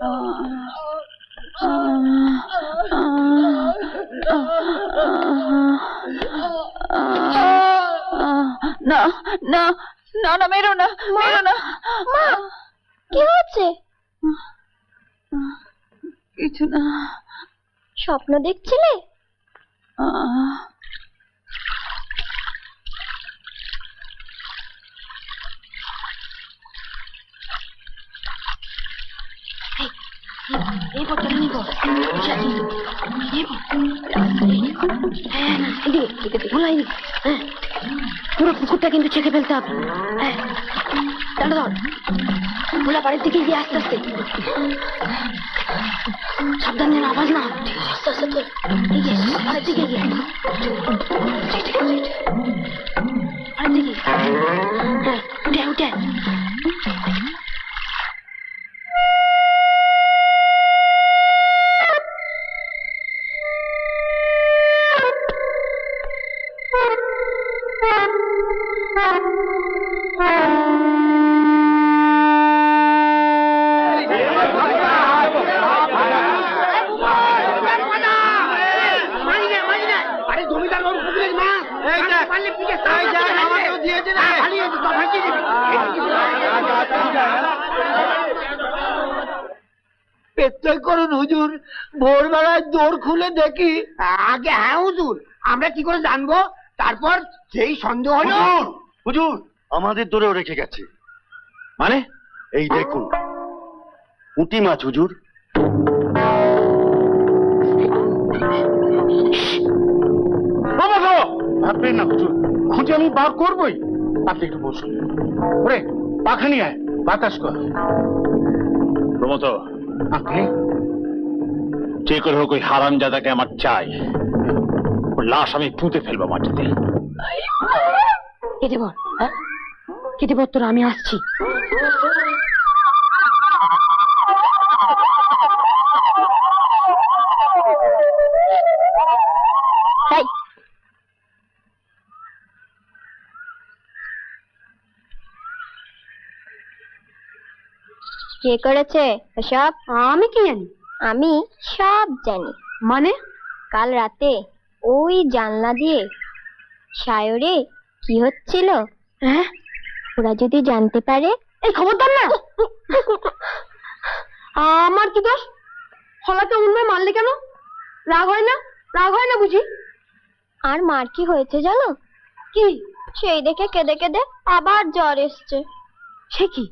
না না না না, মেরো না, মেরো না। মা, কি হচ্ছে? কিছু না। স্বপ্ন দেখছিলে? পুরো পুকুরটা কিন্তু চেখে ফেলতে হবে। ভোলা বাড়ির দিকে গিয়ে আস্তে আস্তে, সাবধান যেন আওয়াজ না হয়। আস্তে আস্তে বাড়ির দিকে গিয়ে, বাড়ির দিকে উঠে উঠে। করুন হুজুর, ভোরবেলায় দোর খুলে দেখি। আগে হ্যাঁ হুজুর, আমরা কি করে জানবো? তারপর যেই সন্দেহ হলো। হুজুর আমাদের দোরেও রেখে গেছে। মানে? এই দেখুন পুঁটি মাছ হুজুর। ভাববেন না হুজুর, খুঁজে আমি বার করবোই। আপনি একটু বসুন। ওরে পাখা নিয়ে আয়, বাতাস কর। প্রমথ, আপনি যে করে হোক ওই হারামজাদাকে আমার চাই। ওর লাশ আমি পুঁতে ফেলবো মাটিতে। কেটে বল, হ্যাঁ কেটে বল, তোর আমি আসছি। কে করেছে এসব? আমি কি জানি? আমি সব জানি। মানে? কাল রাতে ওই জানলা দিয়ে সায়রে কি হচ্ছিল, হ্যাঁ ওরা যদি জানতে পারে। এই খবরদার না। আমার কি দোষ? হলাকে উন্ময় মারলে কেন? রাগ হয় না? রাগ হয় না বুঝি? আর মার কি হয়েছে জানো? কি? সেই দেখে কেঁদে কেঁদে আবার জ্বর এসছে। সে কি?